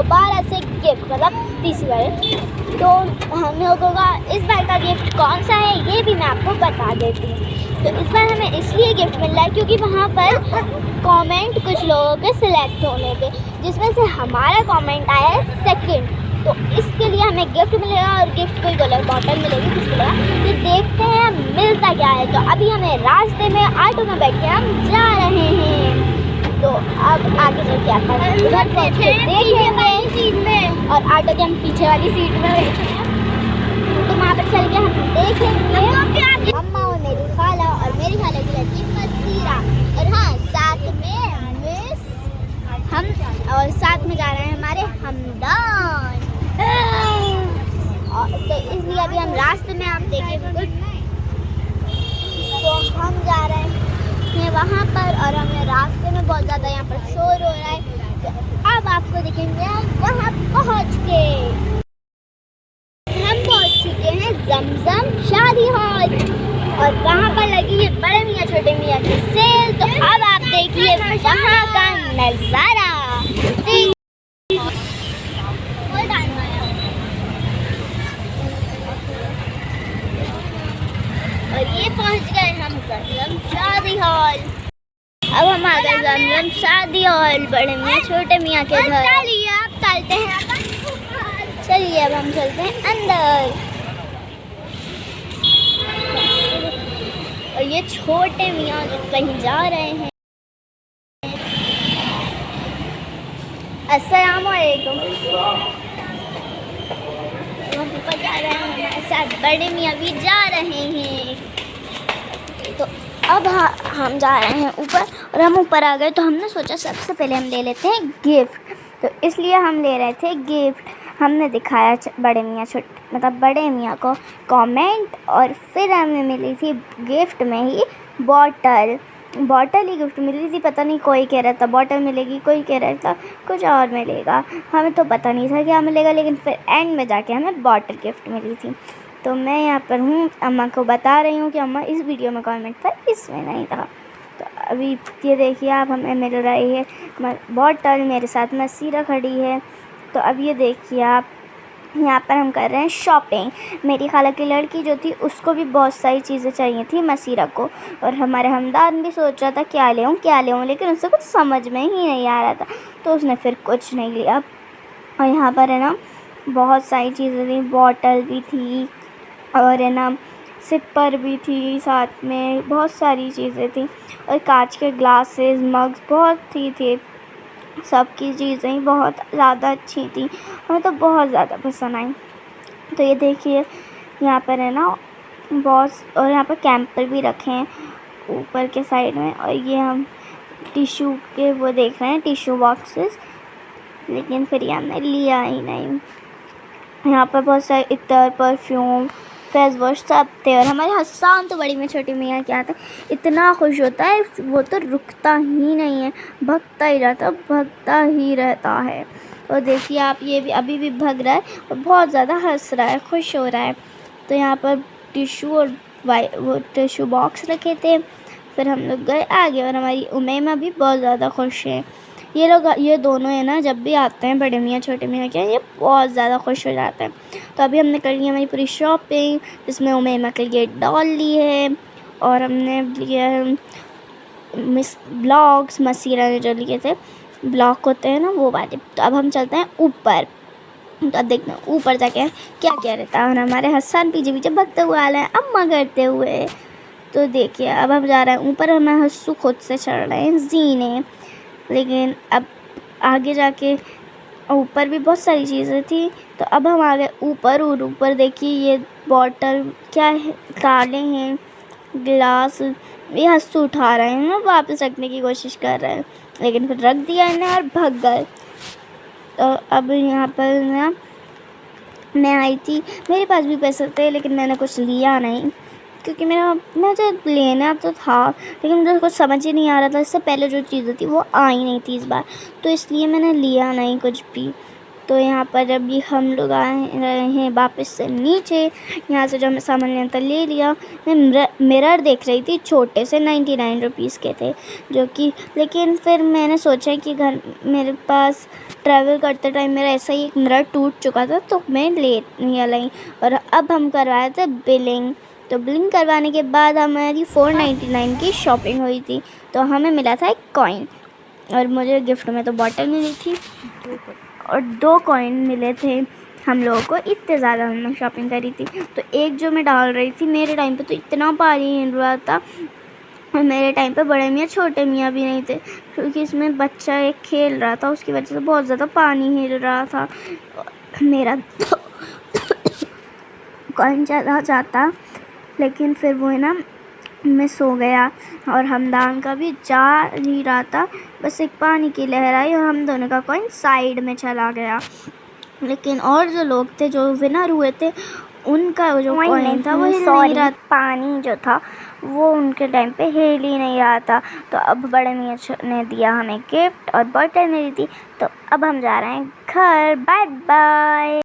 दोबारा से गिफ्ट, मतलब तीसरी बार। तो हम लोगों का इस बार का गिफ्ट कौन सा है ये भी मैं आपको बता देती हूँ। तो इस बार हमें इसलिए गिफ्ट मिल रहा है क्योंकि वहाँ पर कमेंट कुछ लोगों के सिलेक्ट होने थे, जिसमें से हमारा कमेंट आया है सेकंड। तो इसके लिए हमें गिफ्ट मिलेगा, और गिफ्ट कोई गोल्ड बॉटल मिलेगी, कुछ मिलेगा। तो देखते हैं मिलता क्या है। तो अभी हमें रास्ते में ऑटो में बैठ के हम जा रहे हैं। तो अब आगे चल के आता है देखेंगे, और ऑटो के हम पीछे वाली सीट में बैठे हैं। तो वहाँ पर चल के हम देखेंगे मम्मा और मेरी खाला, और मेरी खाला की लड़की मसीरा, और हाँ साथ में मिस हम, और साथ में जा रहे हैं हमारे हमदान। तो इसलिए अभी हम रास्ते में, आप देखेंगे तो हम जा रहे हैं वहाँ पर, और हमें रास्ते में बहुत ज़्यादा यहाँ पर शोर हो रहा है। तो अब आपको दिखेंगे वहाँ पहुँच के। हम पहुँच चुके हैं जमजम शादी हॉल, और वहाँ पर लगी है बड़े मियाँ छोटे मियाँ की सेल। तो अब आप देखिए वहाँ का नज़ारा। और ये पहुँच गए हम जमजम शादी हॉल। अब हम आ गए जमजम शादी हॉल, बड़े मियाँ छोटे मियाँ के घर। चलिए अब चलते हैं, चलिए अब हम चलते हैं अंदर। और ये छोटे मियाँ कहीं जा रहे हैं। अस्सलाम वालेकुम। हम ऊपर जा रहे हैं, हमारे साथ बड़े मियाँ भी जा रहे हैं। तो अब हम जा रहे हैं ऊपर, और हम ऊपर आ गए तो हमने सोचा सबसे पहले हम ले लेते हैं गिफ्ट। तो इसलिए हम ले रहे थे गिफ्ट। हमने दिखाया बड़े मियाँ छोटे, मतलब बड़े मियाँ को कमेंट, और फिर हमें मिली थी गिफ्ट में ही बॉटल ही गिफ्ट मिली थी। पता नहीं कोई कह रहा था बॉटल मिलेगी, कोई कह रहा था कुछ और मिलेगा, हमें तो पता नहीं था क्या मिलेगा। लेकिन फिर एंड में जाके हमें बॉटल गिफ्ट मिली थी। तो मैं यहाँ पर हूँ, अम्मा को बता रही हूँ कि अम्मा इस वीडियो में कमेंट था, इसमें नहीं था। तो अभी ये देखिए आप, हमें मिल रही है बॉटल, मेरे साथ मसीरा खड़ी है। तो अब ये देखिए आप, यहाँ पर हम कर रहे हैं शॉपिंग। मेरी खाला की लड़की जो थी उसको भी बहुत सारी चीज़ें चाहिए थी मसीरा को, और हमारे हमदान भी सोच रहा था क्या ले आऊँ, लेकिन उससे कुछ समझ में ही नहीं आ रहा था, तो उसने फिर कुछ नहीं लिया। और यहाँ पर है ना बहुत सारी चीज़ें थी, बॉटल भी थी, और है ना सिपर भी थी, साथ में बहुत सारी चीज़ें थी, और कांच के ग्लासेस मग्स बहुत ही थे। सबकी चीज़ें ही बहुत ज़्यादा अच्छी थी, हमें तो बहुत ज़्यादा पसंद आई। तो ये देखिए यहाँ पर है ना बहुत, और यहाँ पर कैंपर भी रखे हैं ऊपर के साइड में। और ये हम टिश्यू के वो देख रहे हैं, टिश्यू बॉक्सेस, लेकिन फिर ये हमने लिया ही नहीं। यहाँ पर बहुत सारे इत्र, परफ्यूम, फेस वॉश सब थे। और हमारे हसन तो बड़ी में छोटी मियाँ क्या थे, इतना खुश होता है वो तो रुकता ही नहीं है, भगता ही रहता है। और देखिए आप, ये भी अभी भी भग रहा है और बहुत ज़्यादा हंस रहा है, खुश हो रहा है। तो यहाँ पर टिश्यू और वो टिश्यू बॉक्स रखे थे। फिर हम लोग गए आगे, और हमारी उमैमा भी बहुत ज़्यादा खुश है। ये दोनों है ना, जब भी आते हैं बड़े मियाँ छोटे मियाँ के, ये बहुत ज़्यादा खुश हो जाते हैं। तो अभी हमने कर ली हमारी पूरी शॉपिंग, जिसमें उमैमा के लिए डॉल ली है, और हमने लिया है ब्लॉक्स, मसीरा ने जो लिए थे ब्लॉक होते हैं ना वो वाले। तो अब हम चलते हैं ऊपर। तो अब देखते हैं ऊपर जाके क्या क्या रहता है। और हमारे हसन पीछे पीछे भगते हुए आ रहे हैं अम्मा करते हुए। तो देखिए अब हम जा रहे हैं ऊपर, हमें हंसू खुद से चढ़ रहे हैं जीने। लेकिन अब आगे जाके ऊपर भी बहुत सारी चीज़ें थी। तो अब हम आ गए ऊपर, और ऊपर देखिए ये बॉटल क्या है, काले हैं गिलास, ये हंसू उठा रहे हैं ना, वापस रखने की कोशिश कर रहे हैं, लेकिन फिर रख दिया इन्हें और भाग गए। तो अब यहाँ पर ना मैं आई थी, मेरे पास भी पैसे थे, लेकिन मैंने कुछ लिया नहीं, क्योंकि मुझे लेना तो था, लेकिन मुझे कुछ समझ ही नहीं आ रहा था। इससे पहले जो चीज़ें थी वो आई नहीं थी इस बार, तो इसलिए मैंने लिया नहीं कुछ भी। तो यहाँ पर अभी हम लोग आए रहे हैं वापस से नीचे। यहाँ से जो हमें सामान लेना था ले लिया। मैं मिरर देख रही थी, छोटे से 99 रुपीज़ के थे जो कि, लेकिन फिर मैंने सोचा कि घर मेरे पास ट्रैवल करते टाइम मेरा ऐसा ही एक मिरर टूट चुका था तो मैं ले लाई। और अब हम करवाए थे बिलिंग। तो बिलिंग करवाने के बाद हमारी 499 की शॉपिंग हुई थी। तो हमें मिला था एक कॉइन और मुझे गिफ्ट में तो बॉटल मिली थी और 2 कॉइन मिले थे हम लोगों को। इतने ज़्यादा हमने शॉपिंग करी थी। तो एक जो मैं डाल रही थी, मेरे टाइम पे तो इतना पानी हिल रहा था और मेरे टाइम पे बड़े मियाँ छोटे मियाँ भी नहीं थे, क्योंकि इसमें बच्चा एक खेल रहा था, उसकी वजह से बहुत ज़्यादा पानी हिल रहा था। मेरा कॉइन चला जाता, लेकिन फिर वो है ना मैं सो गया और हमदान का भी जा नहीं रहा था। बस एक पानी की लहर आई और हम दोनों का कॉइन साइड में चला गया। लेकिन और जो लोग थे जो विनर हुए थे, उनका जो कॉइन था वो हिल नहीं रहा। पानी जो था वो उनके टाइम पे हिल ही नहीं रहा था। तो अब बड़े मियाँ ने दिया हमें गिफ्ट और बॉटल मिली थी। तो अब हम जा रहे हैं घर। Bye bye.